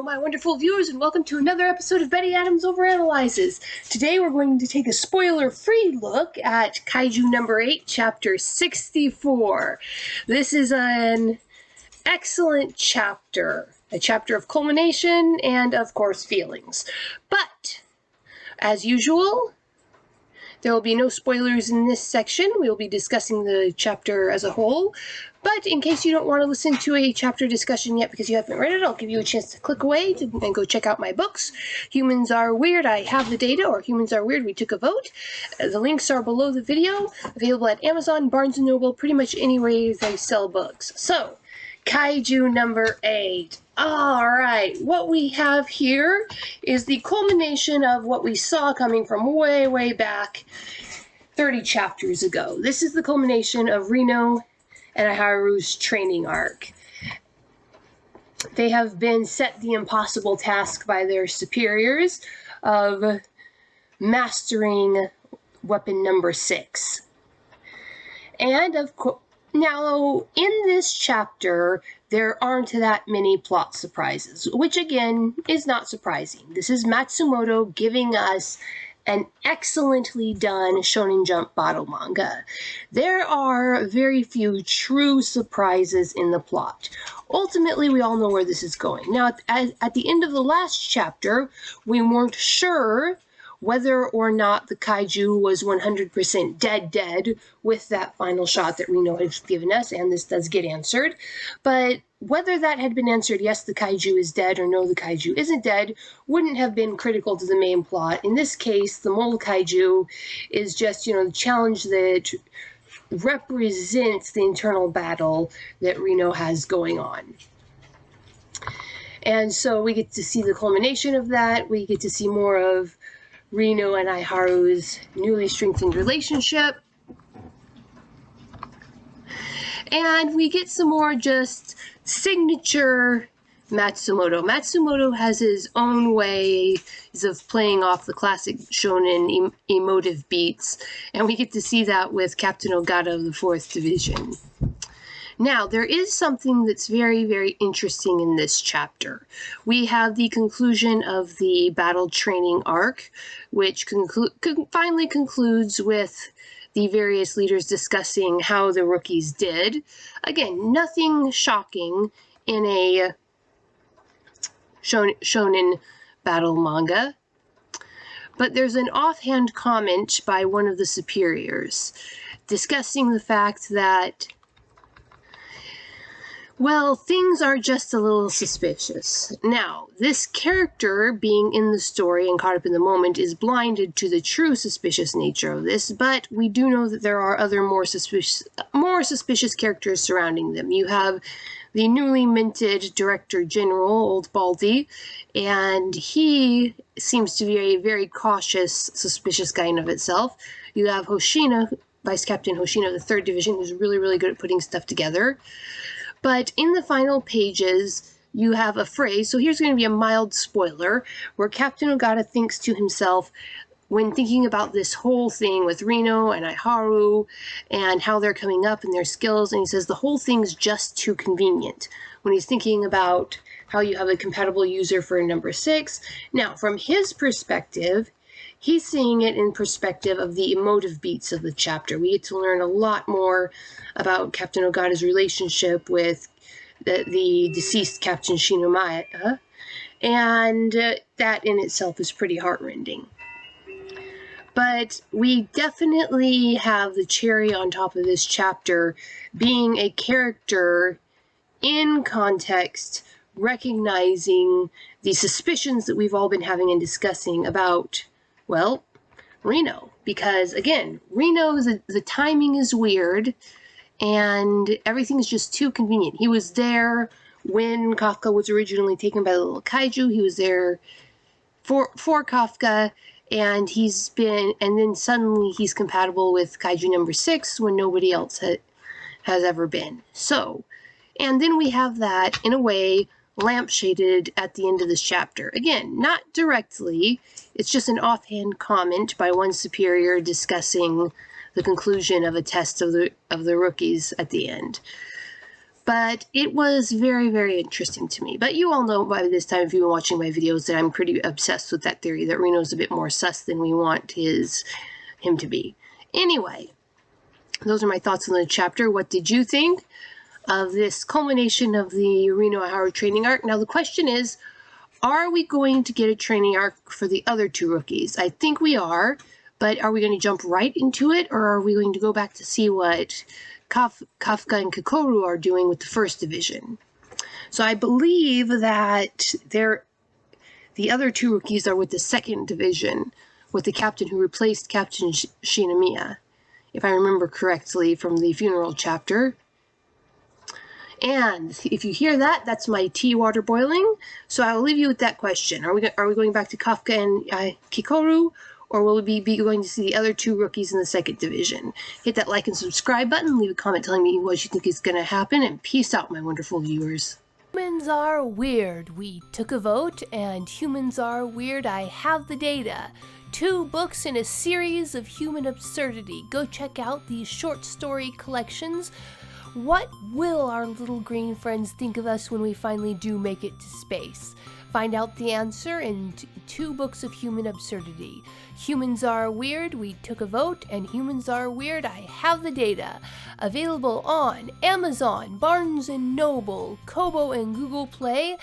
my wonderful viewers, and welcome to another episode of Betty Adams Overanalyzes. Today we're going to take a spoiler-free look at Kaiju number 8, chapter 64. This is an excellent chapter, a chapter of culmination and, of course, feelings. But, as usual, there will be no spoilers in this section. We will be discussing the chapter as a whole. But in case you don't want to listen to a chapter discussion yet because you haven't read it, I'll give you a chance to click away and go check out my books. Humans Are Weird, I Have the Data, or Humans Are Weird, We Took a Vote. The links are below the video, available at Amazon, Barnes & Noble, pretty much anywhere they sell books. So, Kaiju number 8. Alright, what we have here is the culmination of what we saw coming from way, way back 30 chapters ago. This is the culmination of Reno and Haru's training arc. They have been set the impossible task by their superiors of mastering weapon number 6. And of course, now in this chapter, there aren't that many plot surprises, which again is not surprising. This is Matsumoto giving us an excellently done Shonen Jump battle manga. There are very few true surprises in the plot. Ultimately, we all know where this is going. Now, at the end of the last chapter, we weren't sure whether or not the Kaiju was 100% dead with that final shot that Reno had given us, and this does get answered. But whether that had been answered, yes, the Kaiju is dead, or no, the Kaiju isn't dead, wouldn't have been critical to the main plot. In this case, the Mole Kaiju is just, the challenge that represents the internal battle that Reno has going on. And so we get to see the culmination of that. We get to see more of Reno and Haru's newly strengthened relationship. And we get some more just signature Matsumoto. Matsumoto has his own ways of playing off the classic shonen emotive beats, and we get to see that with Captain Ogata of the 4th Division. Now, there is something that's very, very interesting in this chapter. We have the conclusion of the battle training arc, which finally concludes with the various leaders discussing how the rookies did. Again, nothing shocking in a shonen battle manga. But there's an offhand comment by one of the superiors discussing the fact that, well, things are just a little suspicious. Now, this character, being in the story and caught up in the moment, is blinded to the true suspicious nature of this, but we do know that there are other more suspicious characters surrounding them. You have the newly minted Director General, Old Baldy, and he seems to be a very cautious, suspicious guy in of itself. You have Hoshina, Vice Captain Hoshina of the 3rd Division, who's really, really good at putting stuff together. But in the final pages, you have a phrase, so here's going to be a mild spoiler, where Captain Ogata thinks to himself, when thinking about this whole thing with Reno and Haru and how they're coming up and their skills, and he says the whole thing's just too convenient. When he's thinking about how you have a compatible user for number 6. Now, from his perspective, he's seeing it in perspective of the emotive beats of the chapter. We get to learn a lot more about Captain Ogata's relationship with the deceased Captain Shinomaya, and that in itself is pretty heartrending. But we definitely have the cherry on top of this chapter being a character in context, recognizing the suspicions that we've all been having and discussing about, well, Reno. Because, again, the timing is weird, and everything's just too convenient. He was there when Kafka was originally taken by the little Kaiju. He was there for Kafka, and then suddenly he's compatible with Kaiju number 6 when nobody else has ever been. So, and then we have that, in a way, lampshaded at the end of this chapter. Again, not directly, it's just an offhand comment by one superior discussing the conclusion of a test of the rookies at the end. But it was very, very interesting to me. But you all know by this time, if you've been watching my videos, that I'm pretty obsessed with that theory, that Reno's a bit more sus than we want him to be. Anyway, those are my thoughts on the chapter. What did you think of this culmination of the Reno Howard training arc? Now the question is, are we going to get a training arc for the other two rookies? I think we are, but are we going to jump right into it, or are we going to go back to see what Kafka and Kikoru are doing with the first division? So I believe that the other two rookies are with the second division, with the captain who replaced Captain Shinomiya, if I remember correctly from the funeral chapter. And if you hear that, that's my tea water boiling. So I'll leave you with that question. Are we going back to Kafka and Kikoru, or will we be going to see the other two rookies in the second division? Hit that like and subscribe button. Leave a comment telling me what you think is going to happen. And peace out, my wonderful viewers. Humans are weird. We took a vote, and humans are weird. I have the data. 2 books in a series of human absurdity. Go check out these short story collections. What will our little green friends think of us when we finally do make it to space? Find out the answer in 2 books of human absurdity. Humans are weird, we took a vote, and humans are weird, I have the data. Available on Amazon, Barnes & Noble, Kobo, and Google Play.